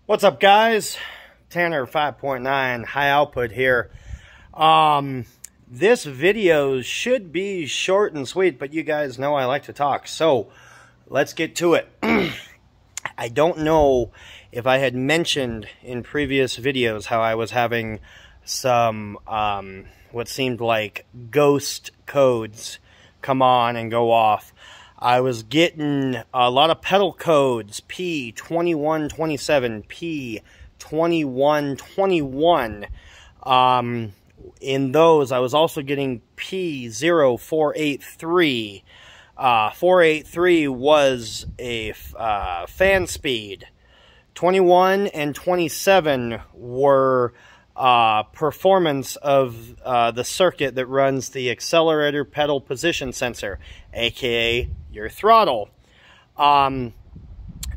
What's up, guys? Tanner 5.9 high output here. This video should be short and sweet, but you guys know I like to talk, so let's get to it. I don't know if I had mentioned in previous videos how I was having some what seemed like ghost codes come on and go off. I was getting a lot of pedal codes, p2127, p2121. In those, I was also getting p0483. 483 was a fan speed. 21 and 27 were performance of the circuit that runs the accelerator pedal position sensor, aka your throttle. Well,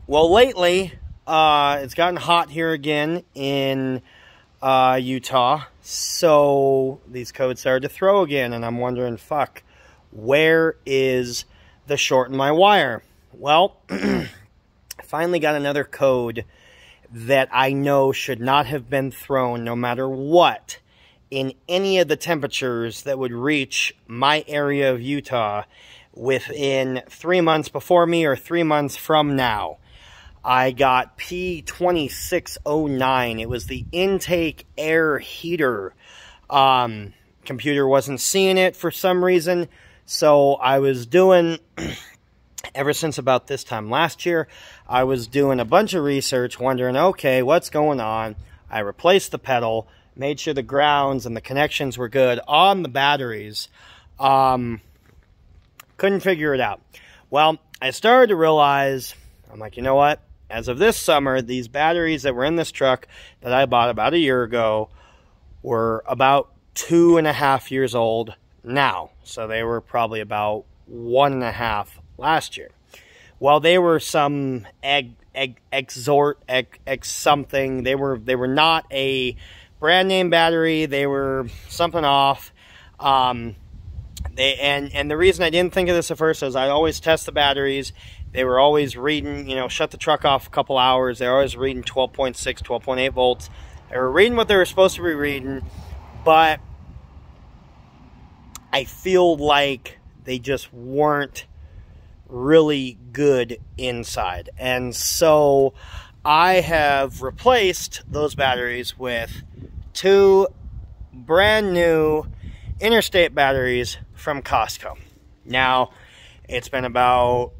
lately it's gotten hot here again in Utah, so these codes started to throw again, and I'm wondering, fuck, where is the short in my wire? Well, I finally got another code that I know should not have been thrown no matter what in any of the temperatures that would reach my area of Utah within 3 months before me or 3 months from now. I got p2609. It was the intake air heater. Computer wasn't seeing it for some reason, so I was doing, ever since about this time last year, I was doing a bunch of research, wondering, okay, what's going on? I replaced the pedal, made sure the grounds and the connections were good on the batteries. Couldn't figure it out. Well, I started to realize, I'm like, you know what? As of this summer, these batteries that were in this truck that I bought about a year ago were about 2.5 years old now. So they were probably about 1.5 last year. Well, they were some something. They were not a brand name battery. They were something off. And the reason I didn't think of this at first is I always test the batteries. They were always reading, you know, shut the truck off a couple hours. They're always reading 12.6, 12.8 volts. They were reading what they were supposed to be reading, but I feel like they just weren't really good inside. And so I have replaced those batteries with 2 brand new interstate batteries from Costco. Now, it's been about,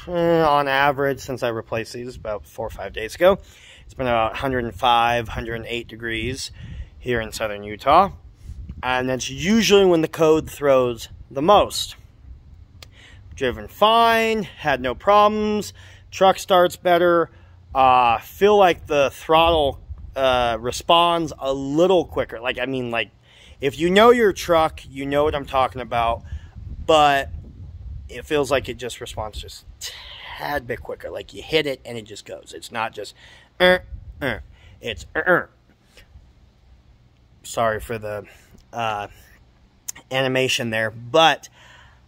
on average, since I replaced these about 4 or 5 days ago, it's been about 105, 108 degrees here in southern Utah. And that's usually when the code throws the most. Driven fine, had no problems, truck starts better, feel like the throttle responds a little quicker. Like, I mean, like, if you know your truck, you know what I'm talking about, but it feels like it just responds just a tad bit quicker. Like, you hit it and it just goes. It's not just, it's, Sorry for the animation there, but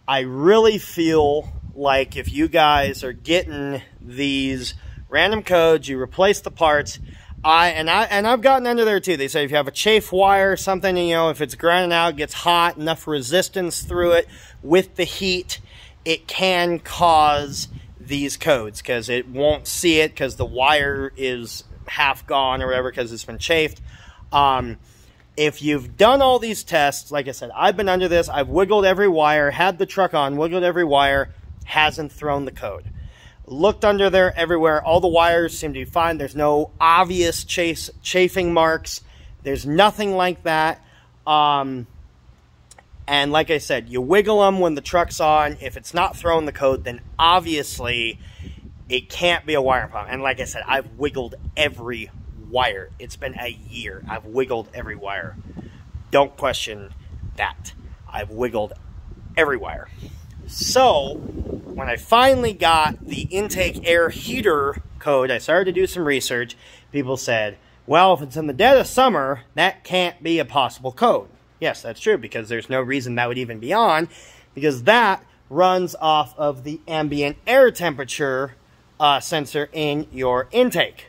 I really feel like if you guys are getting these random codes, you replace the parts. I've gotten under there too. They say if you have a chafe wire or something, you know, if it's grinding out, gets hot, enough resistance through it with the heat, it can cause these codes because it won't see it because the wire is half gone or whatever because it's been chafed. If you've done all these tests, like I said, I've been under this. I've wiggled every wire, had the truck on, wiggled every wire, hasn't thrown the code. Looked under there everywhere. All the wires seem to be fine. There's no obvious chafing marks. There's nothing like that. And like I said, you wiggle them when the truck's on. If it's not throwing the code, then obviously it can't be a wiring problem. And like I said, I've wiggled every wire. It's been a year. I've wiggled every wire. Don't question that. I've wiggled every wire. So when I finally got the intake air heater code, I started to do some research. People said, well, if it's in the dead of summer, that can't be a possible code. Yes, that's true, because there's no reason that would even be on, because that runs off of the ambient air temperature sensor in your intake.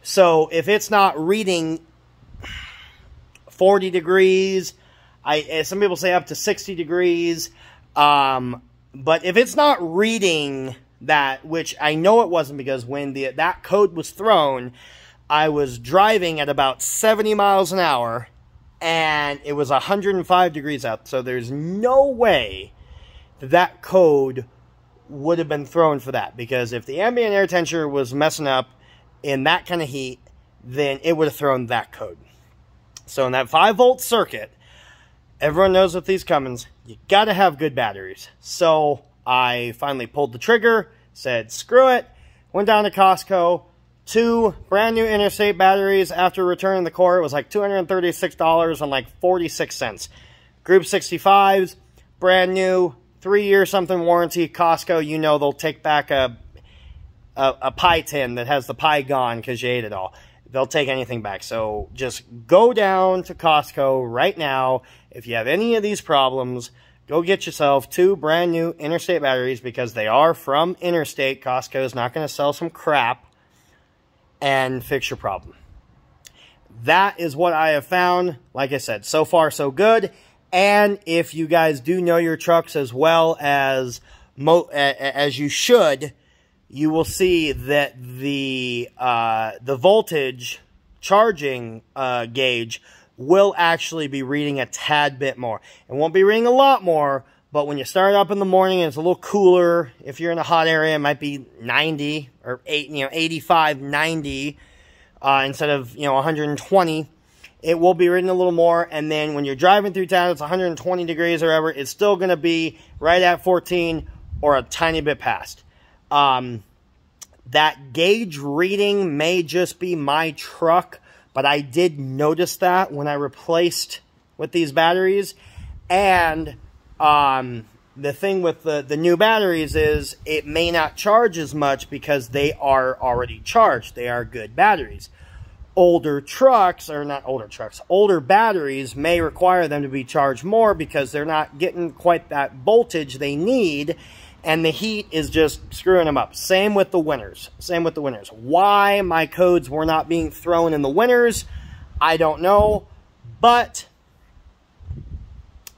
So if it's not reading 40 degrees, some people say up to 60 degrees, but if it's not reading that, which I know it wasn't, because when that code was thrown, I was driving at about 70 miles an hour, and it was 105 degrees out, so there's no way that code would have been thrown for that, because if the ambient air temperature was messing up in that kind of heat, then it would have thrown that code. So in that 5-volt circuit, everyone knows with these Cummins, you got to have good batteries. So I finally pulled the trigger, said screw it, went down to Costco, 2 brand new interstate batteries. After returning the core, it was like $236 and like 46 cents. Group 65s, brand new, 3-year something warranty. Costco, you know, they'll take back a pie tin that has the pie gone because you ate it all. They'll take anything back. So just go down to Costco right now. If you have any of these problems, go get yourself 2 brand new interstate batteries, because they are from Interstate. Costco is not going to sell some crap, and fix your problem. That is what I have found. Like I said, so far so good. And if you guys do know your trucks as well as you should, you will see that the voltage charging gauge will actually be reading a tad bit more. It won't be reading a lot more, but when you start up in the morning and it's a little cooler, if you're in a hot area, it might be 90 or 85, 90 instead of 120. It will be reading a little more, and then when you're driving through town, it's 120 degrees or whatever. It's still going to be right at 14 or a tiny bit past. That gauge reading may just be my truck, but I did notice that when I replaced with these batteries. And the thing with the new batteries is it may not charge as much because they are already charged. They are good batteries. Older trucks, or not older trucks, older batteries may require them to be charged more because they're not getting quite that voltage they need, and the heat is just screwing them up. Same with the winters. Same with the winters. Why my codes were not being thrown in the winters, I don't know, but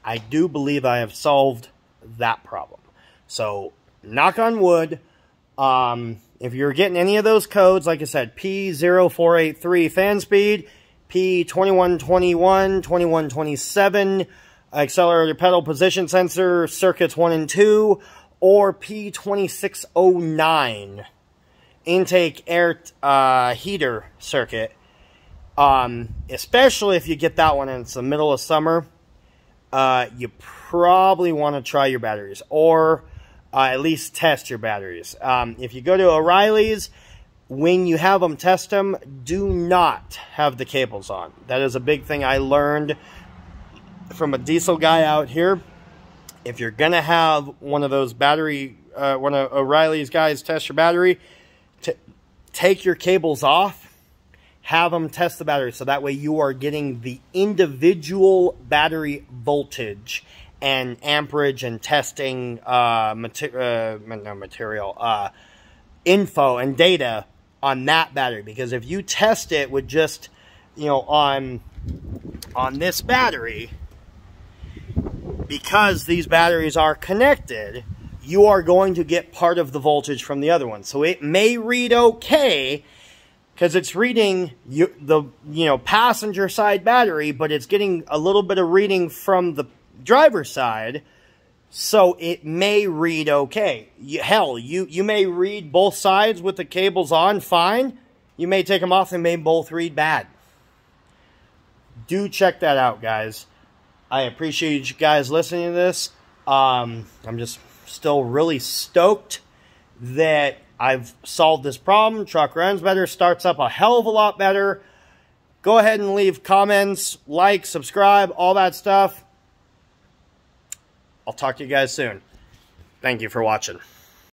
I do believe I have solved that problem. So, knock on wood. If you're getting any of those codes, like I said, p0483 fan speed, p2121, 2127, accelerator pedal position sensor, circuits 1 and 2, or p2609, intake air heater circuit, especially if you get that one and it's the middle of summer, you probably want to try your batteries, or at least test your batteries. If you go to O'Reilly's, when you have them test them, do not have the cables on. That is a big thing I learned from a diesel guy out here. If you're going to have one of those battery, one of O'Reilly's guys test your battery, take your cables off, have them test the battery, so that way you are getting the individual battery voltage and amperage and testing info and data on that battery. Because if you test it with just, on this battery, because these batteries are connected, you are going to get part of the voltage from the other one. So it may read okay, because it's reading the passenger side battery, but it's getting a little bit of reading from the driver's side, so it may read okay. Hell, you may read both sides with the cables on fine. You may take them off and they may both read bad. Do check that out, guys. I appreciate you guys listening to this. I'm just still really stoked that I've solved this problem. Truck runs better, starts up a hell of a lot better. Go ahead and leave comments, like, subscribe, all that stuff. I'll talk to you guys soon. Thank you for watching.